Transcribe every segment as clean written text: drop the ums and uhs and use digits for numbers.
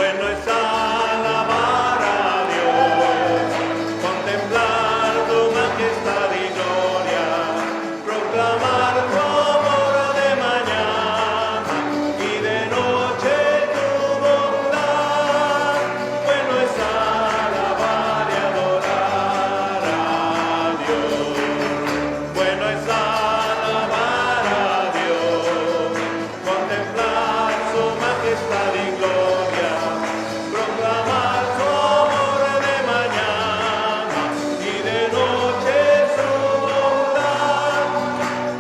Bueno es alabar a Dios, contemplar tu majestad y gloria, proclamar tu amor de mañana y de noche tu bondad. Bueno es alabar y adorar a Dios. Bueno es alabar a Dios, contemplar su majestad y gloria, proclamar su amor de mañana y de noche su bondad.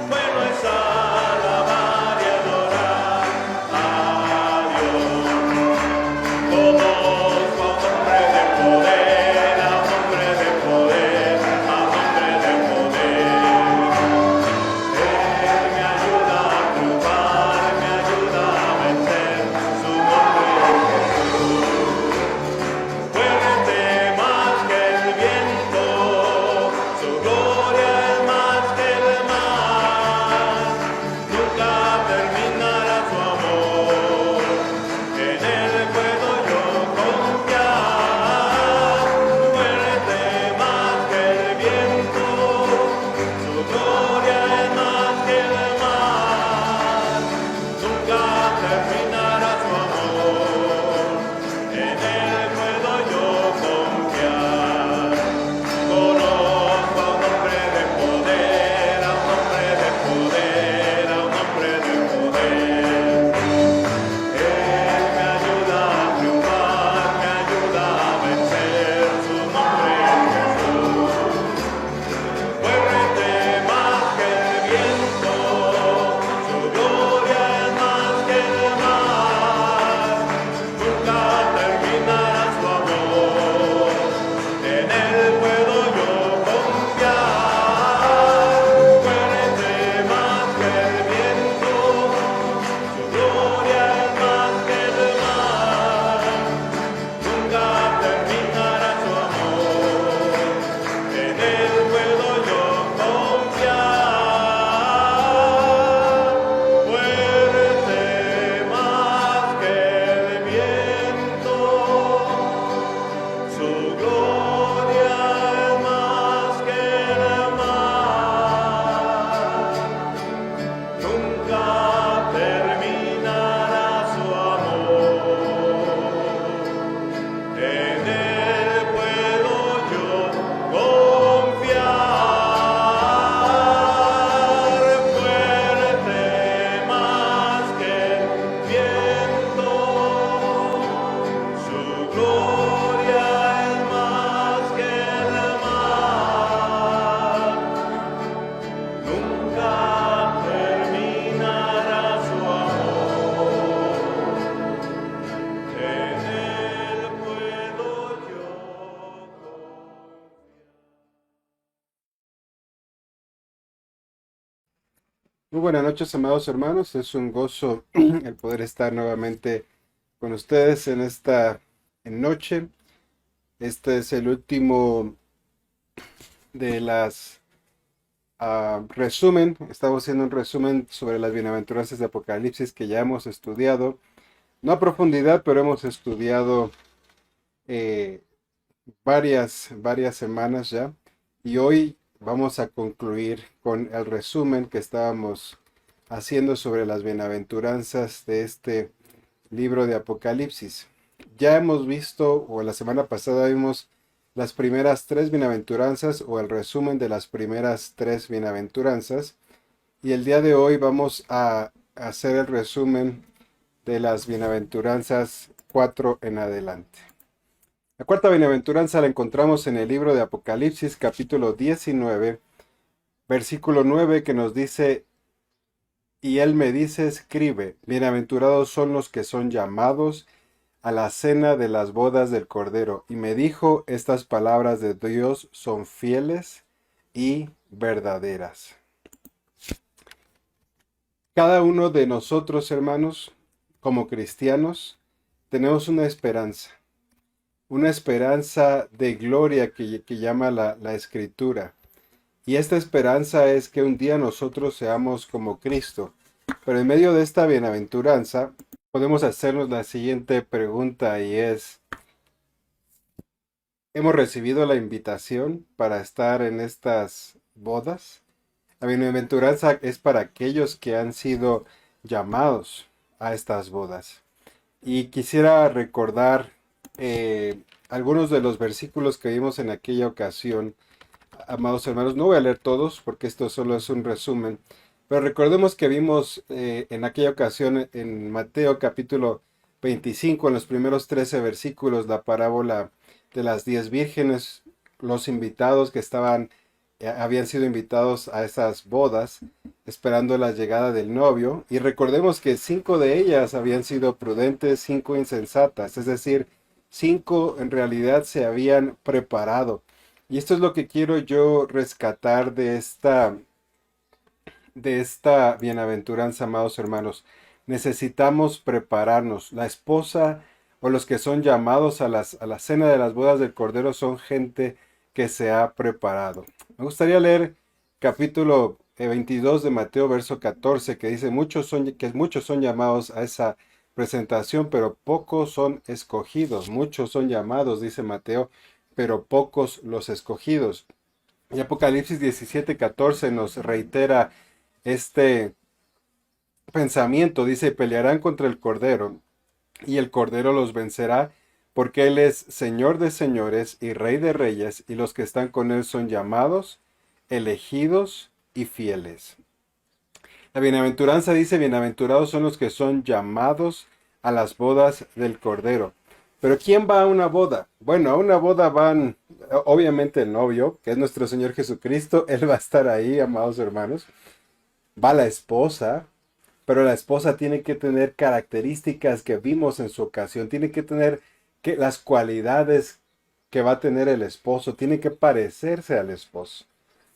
Bueno es alabar y adorar a Dios. Todos a un hombre de poder, a un hombre de poder, a un hombre de poder. Él me ayuda a triunfar, me ayuda a vencer, su nombre es Jesús. Fuerte más que el viento, su gloria es más que el mar. Nunca terminará su amor, en él puedo yo confiar. Fuerte más que el viento, su gloria es más que el mar. Nunca terminará su amor, en él puedo yo confiar. Conozco a un hombre de poder, a un hombre de poder, a un hombre de poder. Él me ayuda a triunfar, me ayuda a vencer, su nombre es Jesús. Fuerte más que el viento, su gloria es más que el mar. Nunca terminará su amor, en él puedo yo confiar. Fuerte más que el viento, su gloria es más que el mar. Nunca terminará su amor, en él puedo yo confiar. Fuerte más que el viento, su gloria es más que el mar. Nunca terminará su amor, en él puedo yo confiar. Fuerte más que el viento, su gloria es más que el mar. Nunca terminará su amor, en él puedo yo Muy buenas noches, amados hermanos. Es un gozo el poder estar nuevamente con ustedes en esta noche. Este es el último de las resumen. Estamos haciendo un resumen sobre las bienaventuranzas de Apocalipsis que ya hemos estudiado. No a profundidad, pero hemos estudiado varias semanas ya. Y hoy vamos a concluir con el resumen que estábamos haciendo sobre las bienaventuranzas de este libro de Apocalipsis. Ya hemos visto, o la semana pasada vimos las primeras 3 bienaventuranzas o el resumen de las primeras 3 bienaventuranzas. Y el día de hoy vamos a hacer el resumen de las bienaventuranzas 4 en adelante. La cuarta bienaventuranza la encontramos en el libro de Apocalipsis, capítulo 19, versículo 9, que nos dice: y él me dice, escribe, bienaventurados son los que son llamados a la cena de las bodas del Cordero. Y me dijo, estas palabras de Dios son fieles y verdaderas. Cada uno de nosotros, hermanos, como cristianos, tenemos una esperanza de gloria que llama la Escritura. Y esta esperanza es que un día nosotros seamos como Cristo. Pero en medio de esta bienaventuranza, podemos hacernos la siguiente pregunta y es, ¿hemos recibido la invitación para estar en estas bodas? La bienaventuranza es para aquellos que han sido llamados a estas bodas. Y quisiera recordar algunos de los versículos que vimos en aquella ocasión. Amados hermanos, no voy a leer todos porque esto solo es un resumen, pero recordemos que vimos en aquella ocasión en Mateo capítulo 25, en los primeros 13 versículos, la parábola de las 10 vírgenes, los invitados que habían sido invitados a esas bodas, esperando la llegada del novio, y recordemos que 5 de ellas habían sido prudentes, 5 insensatas, es decir, 5 en realidad se habían preparado. Y esto es lo que quiero yo rescatar de esta bienaventuranza, amados hermanos. Necesitamos prepararnos. La esposa o los que son llamados a la cena de las bodas del Cordero son gente que se ha preparado. Me gustaría leer capítulo 22 de Mateo, verso 14, que dice, que muchos son llamados a esa presentación, pero pocos son escogidos. Muchos son llamados, dice Mateo, pero pocos los escogidos. Y Apocalipsis 17:14 nos reitera este pensamiento. Dice, pelearán contra el Cordero, y el Cordero los vencerá, porque Él es Señor de señores y Rey de reyes, y los que están con Él son llamados, elegidos y fieles. La bienaventuranza dice, bienaventurados son los que son llamados a las bodas del Cordero. Pero ¿quién va a una boda? Bueno, a una boda van, obviamente el novio, que es nuestro Señor Jesucristo, Él va a estar ahí, amados hermanos. Va la esposa, pero la esposa tiene que tener características que vimos en su ocasión, tiene que tener las cualidades que va a tener el esposo, tiene que parecerse al esposo.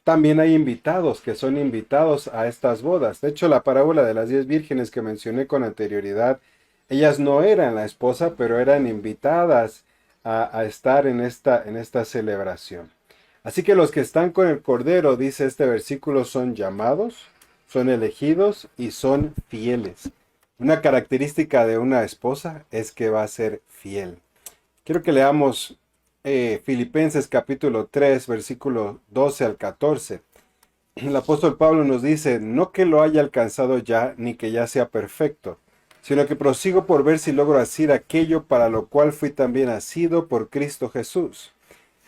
También hay invitados que son invitados a estas bodas. De hecho, la parábola de las 10 vírgenes que mencioné con anterioridad, ellas no eran la esposa, pero eran invitadas a estar en esta celebración. Así que los que están con el Cordero, dice este versículo, son llamados, son elegidos y son fieles. Una característica de una esposa es que va a ser fiel. Quiero que leamos Filipenses capítulo 3, versículo 12 al 14. El apóstol Pablo nos dice, no que lo haya alcanzado ya, ni que ya sea perfecto, sino que prosigo por ver si logro hacer aquello para lo cual fui también asido por Cristo Jesús.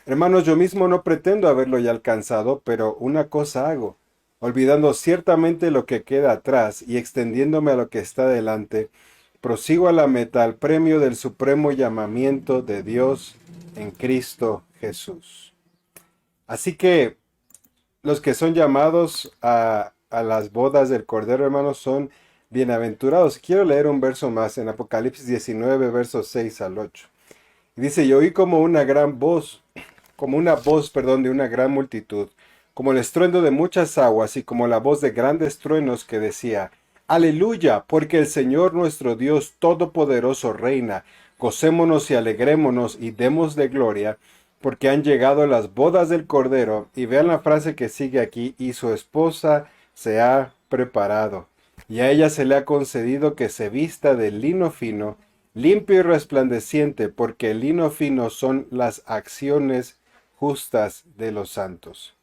Hermanos, yo mismo no pretendo haberlo ya alcanzado, pero una cosa hago, olvidando ciertamente lo que queda atrás y extendiéndome a lo que está delante, prosigo a la meta, al premio del supremo llamamiento de Dios en Cristo Jesús. Así que los que son llamados a las bodas del Cordero, hermanos, son bienaventurados. Quiero leer un verso más en Apocalipsis 19, versos 6 al 8. Dice, y oí como una gran voz, de una gran multitud, como el estruendo de muchas aguas y como la voz de grandes truenos que decía, Aleluya, porque el Señor nuestro Dios Todopoderoso reina. Gocémonos y alegrémonos y démosle gloria, porque han llegado las bodas del Cordero. Y vean la frase que sigue aquí, y su esposa se ha preparado. Y a ella se le ha concedido que se vista de lino fino, limpio y resplandeciente, porque el lino fino son las acciones justas de los santos.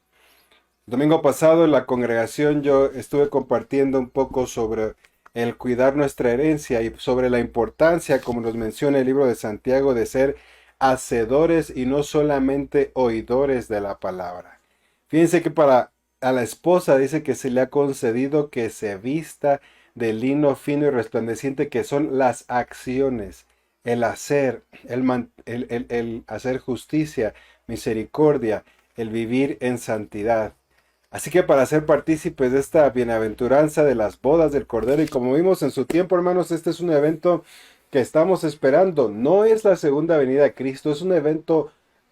Domingo pasado en la congregación yo estuve compartiendo un poco sobre el cuidar nuestra herencia y sobre la importancia, como nos menciona el libro de Santiago, de ser hacedores y no solamente oidores de la palabra. Fíjense que para a la esposa dice que se le ha concedido que se vista de lino fino y resplandeciente, que son las acciones, el hacer, el hacer justicia, misericordia, el vivir en santidad. Así que para ser partícipes de esta bienaventuranza de las bodas del Cordero, y como vimos en su tiempo, hermanos, este es un evento que estamos esperando. No es la segunda venida de Cristo, es un evento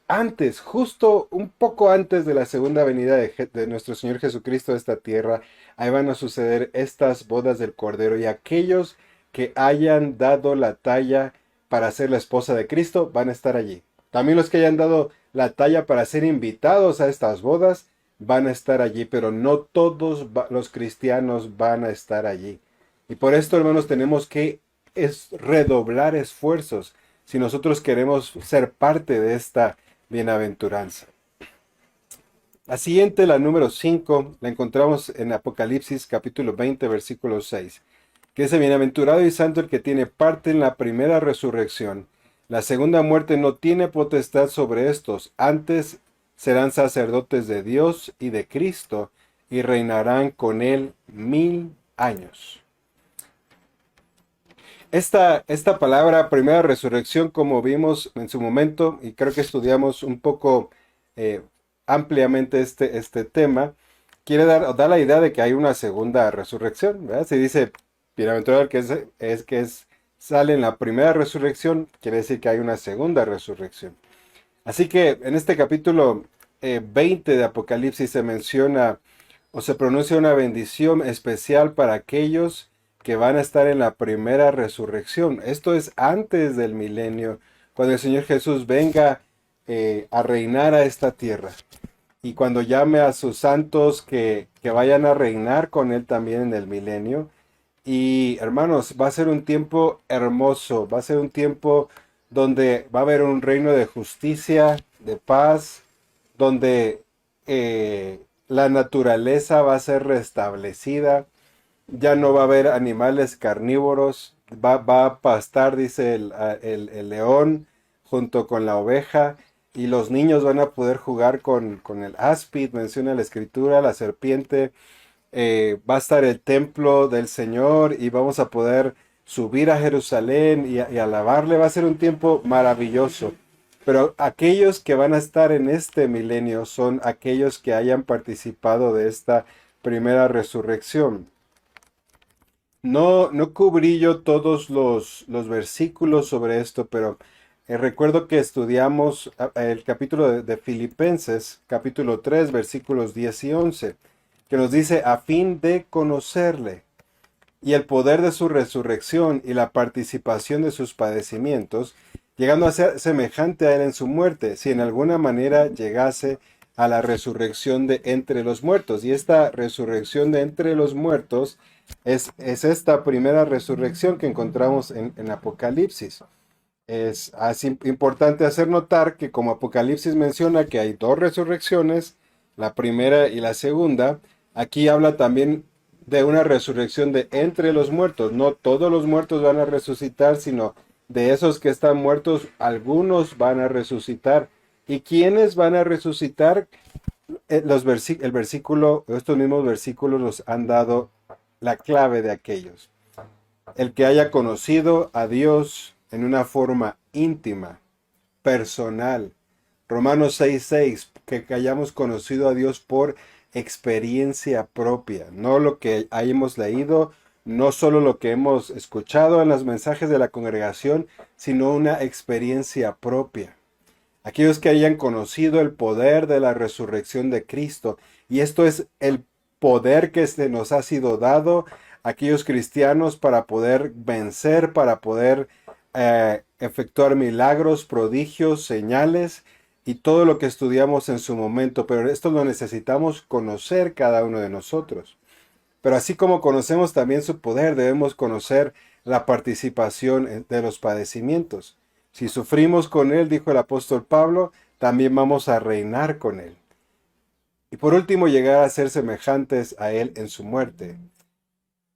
antes, justo un poco antes de la segunda venida de nuestro Señor Jesucristo a esta tierra. Ahí van a suceder estas bodas del Cordero, y aquellos que hayan dado la talla para ser la esposa de Cristo van a estar allí. También los que hayan dado la talla para ser invitados a estas bodas van a estar allí, pero no todos los cristianos van a estar allí. Y por esto, hermanos, tenemos que es redoblar esfuerzos si nosotros queremos ser parte de esta bienaventuranza. La siguiente, la número 5, la encontramos en Apocalipsis capítulo 20, versículo 6, que dice: bienaventurado y santo el que tiene parte en la primera resurrección. La segunda muerte no tiene potestad sobre estos, antes serán sacerdotes de Dios y de Cristo, y reinarán con él 1000 años. Esta palabra, primera resurrección, como vimos en su momento, y creo que estudiamos un poco eh, ampliamente este tema, quiere dar la idea de que hay una segunda resurrección, ¿verdad? Se dice, bienaventurado el que sale en la primera resurrección, quiere decir que hay una segunda resurrección. Así que en este capítulo 20 de Apocalipsis se menciona o se pronuncia una bendición especial para aquellos que van a estar en la primera resurrección. Esto es antes del milenio, cuando el Señor Jesús venga a reinar a esta tierra. Y cuando llame a sus santos que vayan a reinar con Él también en el milenio. Y hermanos, va a ser un tiempo hermoso, va a ser un tiempo donde va a haber un reino de justicia, de paz, donde la naturaleza va a ser restablecida, ya no va a haber animales carnívoros, va a pastar, dice el león, junto con la oveja, y los niños van a poder jugar con el áspid, menciona la escritura, la serpiente. Va a estar el templo del Señor y vamos a poder subir a Jerusalén y alabarle. Va a ser un tiempo maravilloso. Pero aquellos que van a estar en este milenio son aquellos que hayan participado de esta primera resurrección. No cubrí yo todos los versículos sobre esto, pero recuerdo que estudiamos el capítulo de Filipenses, capítulo 3, versículos 10 y 11, que nos dice: a fin de conocerle y el poder de su resurrección y la participación de sus padecimientos, llegando a ser semejante a él en su muerte, si en alguna manera llegase a la resurrección de entre los muertos. Y esta resurrección de entre los muertos es esta primera resurrección que encontramos en Apocalipsis. Es así importante hacer notar que, como Apocalipsis menciona que hay dos resurrecciones, la primera y la segunda, aquí habla también de una resurrección de entre los muertos. No todos los muertos van a resucitar, sino de esos que están muertos, algunos van a resucitar. ¿Y quiénes van a resucitar? Estos mismos versículos nos han dado la clave de aquellos. El que haya conocido a Dios en una forma íntima, personal. Romanos 6:6, que hayamos conocido a Dios por experiencia propia, no lo que hayamos leído, no solo lo que hemos escuchado en los mensajes de la congregación, sino una experiencia propia. Aquellos que hayan conocido el poder de la resurrección de Cristo, y esto es el poder que nos ha sido dado a aquellos cristianos para poder vencer, para poder efectuar milagros, prodigios, señales y todo lo que estudiamos en su momento. Pero esto lo necesitamos conocer cada uno de nosotros. Pero así como conocemos también su poder, debemos conocer la participación de los padecimientos. Si sufrimos con Él, dijo el apóstol Pablo, también vamos a reinar con Él. Y por último, llegar a ser semejantes a Él en su muerte.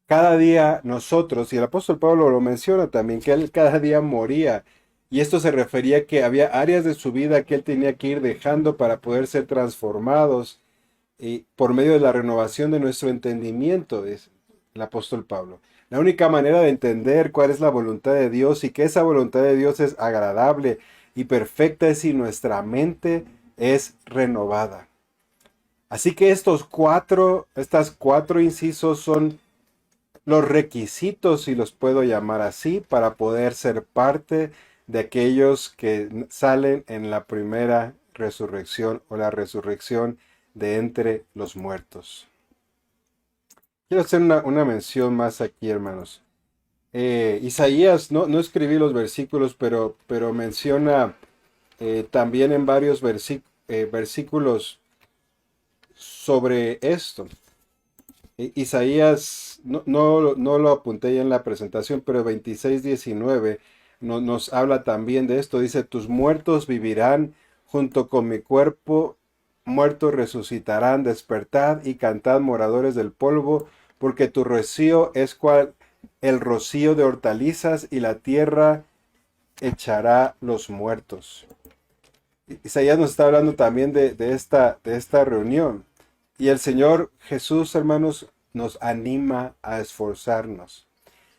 Cada día nosotros, y el apóstol Pablo lo menciona también, que Él cada día moría. Y esto se refería a que había áreas de su vida que Él tenía que ir dejando para poder ser transformados y por medio de la renovación de nuestro entendimiento, dice el apóstol Pablo. La única manera de entender cuál es la voluntad de Dios y que esa voluntad de Dios es agradable y perfecta es si nuestra mente es renovada. Así que estas cuatro incisos son los requisitos, si los puedo llamar así, para poder ser parte de aquellos que salen en la primera resurrección o la resurrección de entre los muertos. Quiero hacer una mención más aquí, hermanos. Isaías, no escribí los versículos, pero menciona también en varios versículos sobre esto. Isaías no lo apunté ya en la presentación, pero 26:19 nos habla también de esto. Dice, tus muertos vivirán junto con mi cuerpo, muertos resucitarán, despertad y cantad moradores del polvo, porque tu rocío es cual el rocío de hortalizas y la tierra echará los muertos. Isaías nos está hablando también de esta reunión. Y el Señor Jesús, hermanos, nos anima a esforzarnos.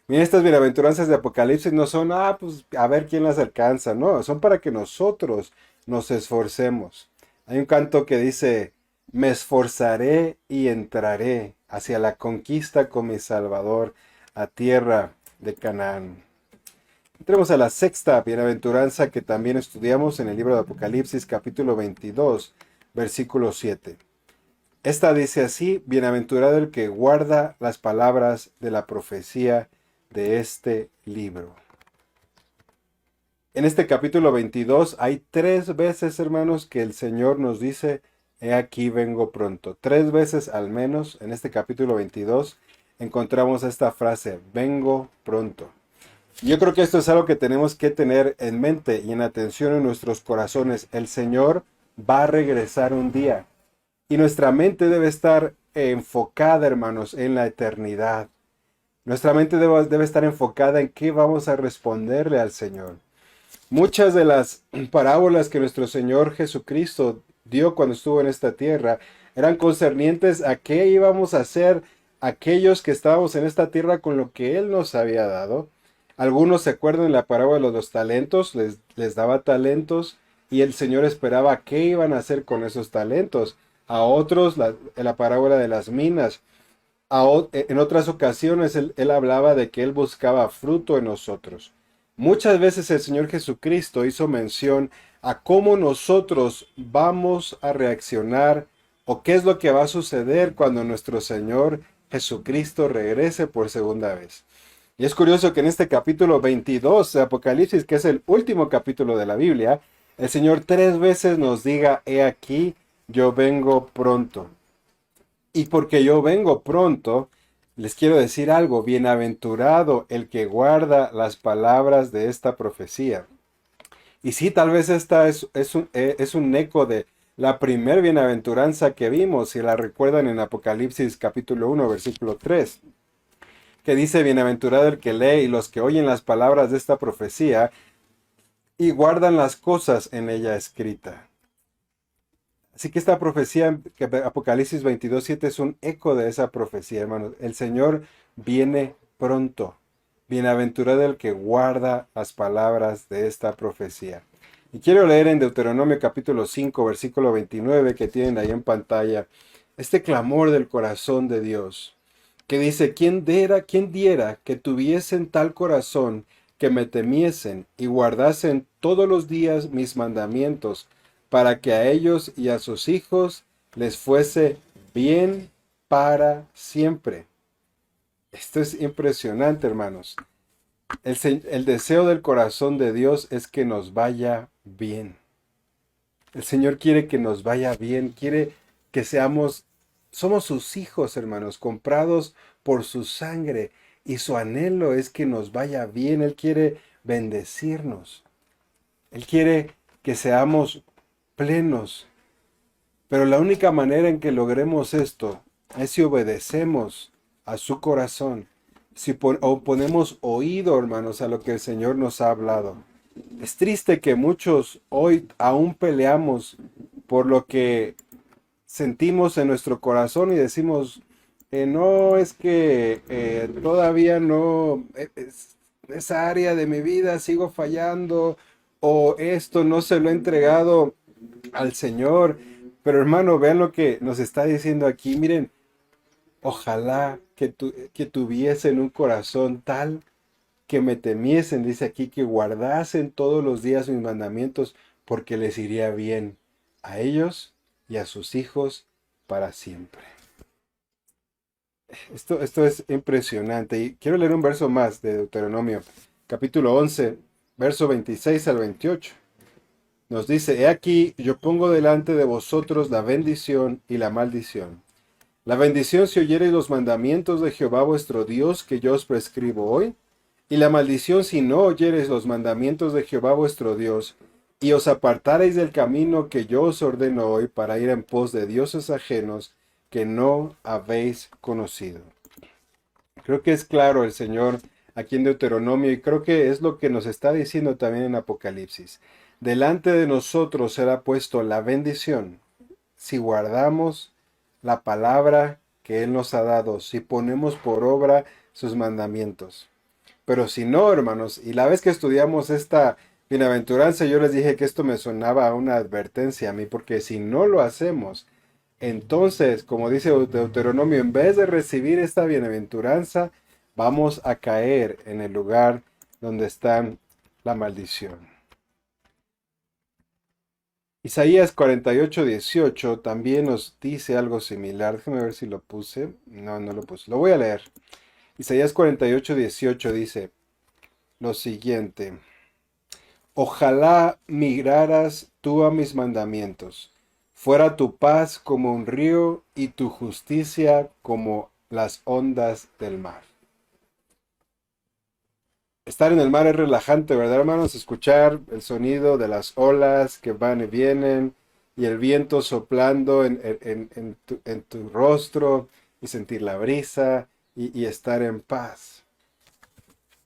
Miren, estas bienaventuranzas de Apocalipsis no son, pues a ver quién las alcanza, no, son para que nosotros nos esforcemos. Hay un canto que dice, me esforzaré y entraré hacia la conquista con mi Salvador a tierra de Canaán. Entremos a la sexta bienaventuranza que también estudiamos en el libro de Apocalipsis, capítulo 22, versículo 7. Esta dice así, bienaventurado el que guarda las palabras de la profecía de este libro. En este capítulo 22 hay 3 veces, hermanos, que el Señor nos dice, he aquí vengo pronto. 3 veces al menos en este capítulo 22 encontramos esta frase, vengo pronto. Yo creo que esto es algo que tenemos que tener en mente y en atención en nuestros corazones. El Señor va a regresar un día y nuestra mente debe estar enfocada, hermanos, en la eternidad. Nuestra mente debe estar enfocada en qué vamos a responderle al Señor. Muchas de las parábolas que nuestro Señor Jesucristo dio cuando estuvo en esta tierra eran concernientes a qué íbamos a hacer aquellos que estábamos en esta tierra con lo que Él nos había dado. Algunos se acuerdan de la parábola de los talentos, les daba talentos y el Señor esperaba qué iban a hacer con esos talentos. A otros, la parábola de las minas. En otras ocasiones él hablaba de que Él buscaba fruto en nosotros. Muchas veces el Señor Jesucristo hizo mención a cómo nosotros vamos a reaccionar o qué es lo que va a suceder cuando nuestro Señor Jesucristo regrese por segunda vez. Y es curioso que en este capítulo 22 de Apocalipsis, que es el último capítulo de la Biblia, el Señor 3 veces nos diga, he aquí, yo vengo pronto. Y porque yo vengo pronto, les quiero decir algo, bienaventurado el que guarda las palabras de esta profecía. Y sí, tal vez esta es un eco de la primer bienaventuranza que vimos, si la recuerdan en Apocalipsis capítulo 1, versículo 3. Que dice, bienaventurado el que lee y los que oyen las palabras de esta profecía y guardan las cosas en ella escrita. Así que esta profecía, que Apocalipsis 22:7 es un eco de esa profecía, hermanos. El Señor viene pronto. Bienaventurado el que guarda las palabras de esta profecía. Y quiero leer en Deuteronomio capítulo 5, versículo 29, que tienen ahí en pantalla, este clamor del corazón de Dios, que dice, ¿quién diera que tuviesen tal corazón que me temiesen y guardasen todos los días mis mandamientos, para que a ellos y a sus hijos les fuese bien para siempre? Esto es impresionante, hermanos. El deseo del corazón de Dios es que nos vaya bien. El Señor quiere que nos vaya bien, quiere que somos sus hijos, hermanos, comprados por su sangre, y su anhelo es que nos vaya bien. Él quiere bendecirnos. Él quiere que seamos plenos. Pero la única manera en que logremos esto es si obedecemos a su corazón, si ponemos oído, hermanos, a lo que el Señor nos ha hablado. Es triste que muchos hoy aún peleamos por lo que sentimos en nuestro corazón y decimos, no, es que todavía no, esa área de mi vida sigo fallando, o esto no se lo he entregado al Señor. Pero hermano, vean lo que nos está diciendo aquí. Miren, ojalá que tuviesen un corazón tal que me temiesen, dice aquí, que guardasen todos los días mis mandamientos, porque les iría bien a ellos y a sus hijos para siempre. Esto es impresionante. Y quiero leer un verso más de Deuteronomio, capítulo 11, verso 26 al 28. Nos dice, he aquí, yo pongo delante de vosotros la bendición y la maldición. La bendición si oyereis los mandamientos de Jehová vuestro Dios que yo os prescribo hoy, y la maldición si no oyereis los mandamientos de Jehová vuestro Dios, y os apartareis del camino que yo os ordeno hoy para ir en pos de dioses ajenos que no habéis conocido. Creo que es claro el Señor aquí en Deuteronomio y creo que es lo que nos está diciendo también en Apocalipsis. Delante de nosotros será puesto la bendición si guardamos la palabra que Él nos ha dado, si ponemos por obra sus mandamientos. Pero si no, hermanos, y la vez que estudiamos esta bienaventuranza, yo les dije que esto me sonaba a una advertencia a mí, porque si no lo hacemos, entonces, como dice Deuteronomio, en vez de recibir esta bienaventuranza, vamos a caer en el lugar donde está la maldición. Isaías 48:18 también nos dice algo similar. Déjame ver si lo puse. No, no lo puse. Lo voy a leer. Isaías 48:18 dice lo siguiente. Ojalá migraras tú a mis mandamientos. Fuera tu paz como un río y tu justicia como las ondas del mar. Estar en el mar es relajante, ¿verdad, hermanos? Escuchar el sonido de las olas que van y vienen y el viento soplando en tu rostro y sentir la brisa y estar en paz.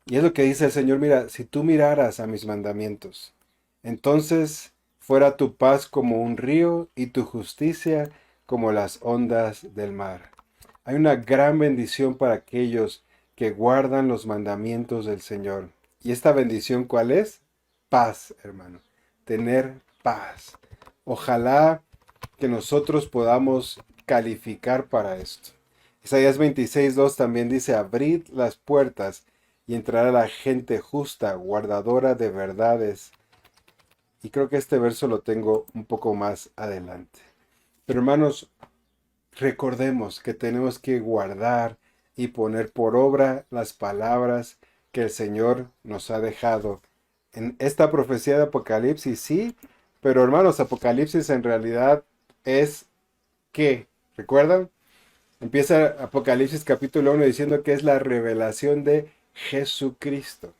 Y es lo que dice el Señor, mira, si tú miraras a mis mandamientos, entonces fuera tu paz como un río y tu justicia como las ondas del mar. Hay una gran bendición para aquellos que guardan los mandamientos del Señor. ¿Y esta bendición cuál es? Paz, hermano. Tener paz. Ojalá que nosotros podamos calificar para esto. Isaías 26:2 también dice, abrid las puertas y entrará la gente justa, guardadora de verdades. Y creo que este verso lo tengo un poco más adelante. Pero hermanos, recordemos que tenemos que guardar y poner por obra las palabras que el Señor nos ha dejado. En esta profecía de Apocalipsis, sí, pero hermanos, Apocalipsis en realidad es ¿qué? ¿Recuerdan? Empieza Apocalipsis capítulo 1 diciendo que es la revelación de Jesucristo.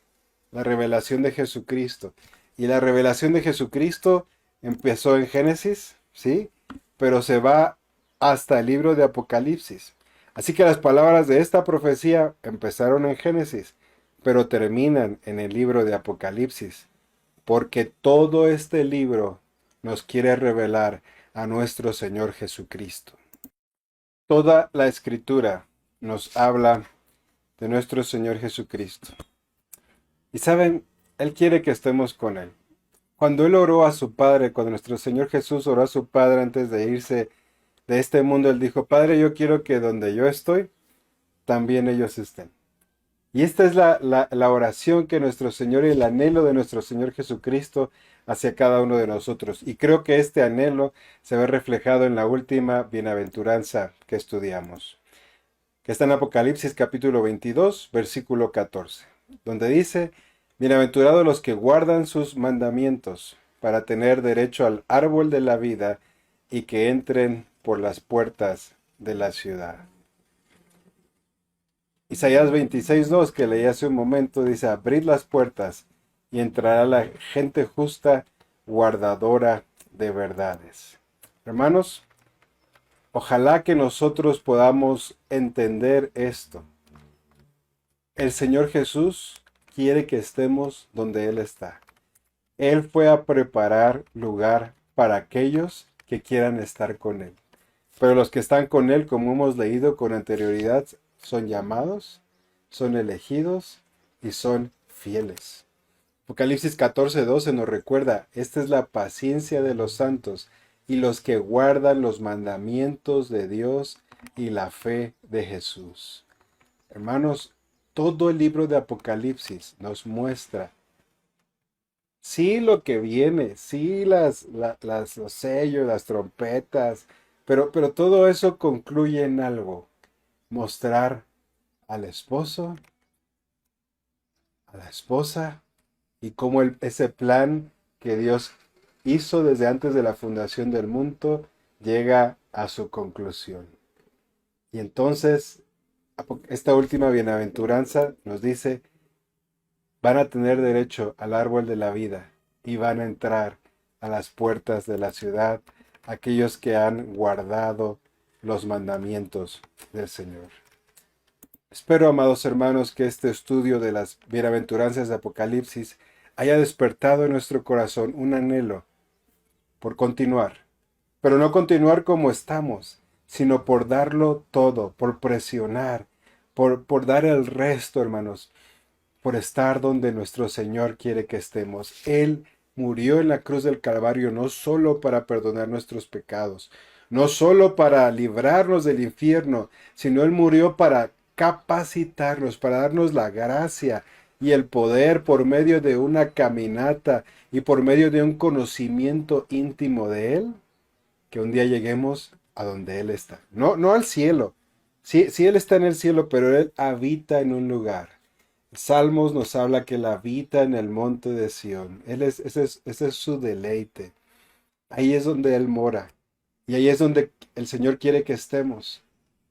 La revelación de Jesucristo. Y la revelación de Jesucristo empezó en Génesis, ¿sí? Pero se va hasta el libro de Apocalipsis. Así que las palabras de esta profecía empezaron en Génesis, pero terminan en el libro de Apocalipsis. Porque todo este libro nos quiere revelar a nuestro Señor Jesucristo. Toda la escritura nos habla de nuestro Señor Jesucristo. Y saben, Él quiere que estemos con Él. Cuando Él oró a su Padre, cuando nuestro Señor Jesús oró a su Padre antes de irse de este mundo, Él dijo, Padre, yo quiero que donde yo estoy, también ellos estén. Y esta es la oración que nuestro Señor y el anhelo de nuestro Señor Jesucristo hacia cada uno de nosotros. Y creo que este anhelo se ve reflejado en la última bienaventuranza que estudiamos, que está en Apocalipsis capítulo 22, versículo 14, donde dice, bienaventurados los que guardan sus mandamientos para tener derecho al árbol de la vida y que entren por las puertas de la ciudad. Isaías 26:2 que leí hace un momento dice, abrid las puertas y entrará la gente justa, guardadora de verdades. Hermanos, ojalá que nosotros podamos entender esto. El Señor Jesús quiere que estemos donde Él está. Él fue a preparar lugar para aquellos que quieran estar con Él. Pero los que están con Él, como hemos leído con anterioridad, son llamados, son elegidos y son fieles. Apocalipsis 14:12 nos recuerda, esta es la paciencia de los santos y los que guardan los mandamientos de Dios y la fe de Jesús. Hermanos, todo el libro de Apocalipsis nos muestra, sí lo que viene, sí los sellos, las trompetas, pero todo eso concluye en algo, mostrar al esposo, a la esposa, y cómo ese plan que Dios hizo desde antes de la fundación del mundo llega a su conclusión. Y entonces, esta última bienaventuranza nos dice, van a tener derecho al árbol de la vida y van a entrar a las puertas de la ciudad aquellos que han guardado los mandamientos del Señor. Espero, amados hermanos, que este estudio de las bienaventuranzas de Apocalipsis haya despertado en nuestro corazón un anhelo por continuar, pero no continuar como estamos, sino por darlo todo, por presionar, por dar el resto, hermanos, por estar donde nuestro Señor quiere que estemos. Él murió en la cruz del Calvario no solo para perdonar nuestros pecados, no solo para librarnos del infierno, sino Él murió para capacitarnos, para darnos la gracia y el poder por medio de una caminata y por medio de un conocimiento íntimo de Él, que un día lleguemos a donde Él está. No al cielo. Sí, Él está en el cielo, pero Él habita en un lugar. Salmos nos habla que Él habita en el monte de Sión. Ese es su deleite. Ahí es donde Él mora. Y ahí es donde el Señor quiere que estemos.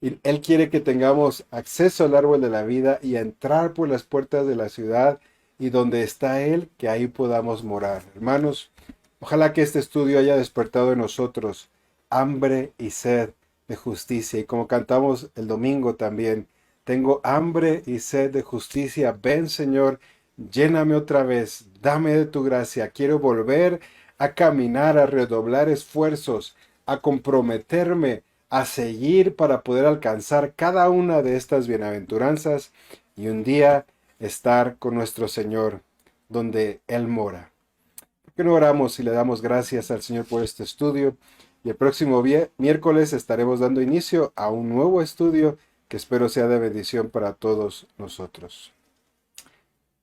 Y Él quiere que tengamos acceso al árbol de la vida y a entrar por las puertas de la ciudad y donde está Él, que ahí podamos morar. Hermanos, ojalá que este estudio haya despertado en nosotros hambre y sed de justicia. Y como cantamos el domingo también, tengo hambre y sed de justicia. Ven, Señor, lléname otra vez, dame de tu gracia. Quiero volver a caminar, a redoblar esfuerzos, a comprometerme, a seguir para poder alcanzar cada una de estas bienaventuranzas y un día estar con nuestro Señor donde Él mora. ¿Por qué no oramos y le damos gracias al Señor por este estudio? Y el próximo miércoles estaremos dando inicio a un nuevo estudio que espero sea de bendición para todos nosotros.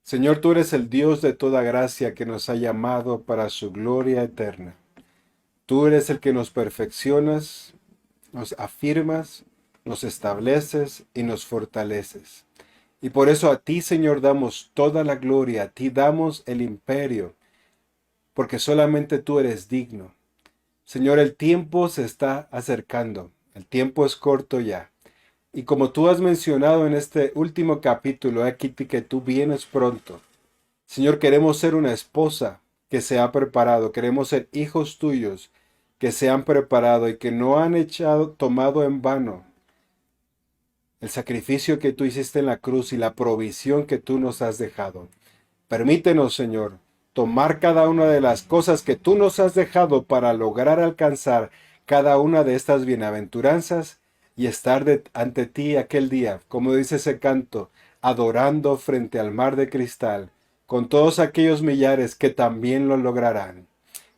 Señor, tú eres el Dios de toda gracia que nos ha llamado para su gloria eterna. Tú eres el que nos perfeccionas, nos afirmas, nos estableces y nos fortaleces. Y por eso a ti, Señor, damos toda la gloria, a ti damos el imperio, porque solamente tú eres digno. Señor, el tiempo se está acercando, el tiempo es corto ya. Y como tú has mencionado en este último capítulo, aquí que tú vienes pronto. Señor, queremos ser una esposa que se ha preparado, queremos ser hijos tuyos que se han preparado y que no han tomado en vano el sacrificio que tú hiciste en la cruz y la provisión que tú nos has dejado. Permítenos, Señor, tomar cada una de las cosas que tú nos has dejado para lograr alcanzar cada una de estas bienaventuranzas y estar ante ti aquel día, como dice ese canto, adorando frente al mar de cristal, con todos aquellos millares que también lo lograrán.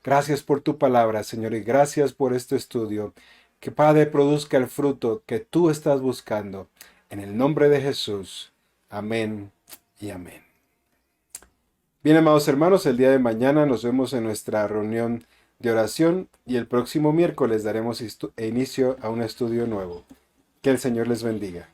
Gracias por tu palabra, Señor, y gracias por este estudio. Que Padre produzca el fruto que tú estás buscando. En el nombre de Jesús. Amén y amén. Bien, amados hermanos, el día de mañana nos vemos en nuestra reunión de oración y el próximo miércoles daremos inicio a un estudio nuevo. Que el Señor les bendiga.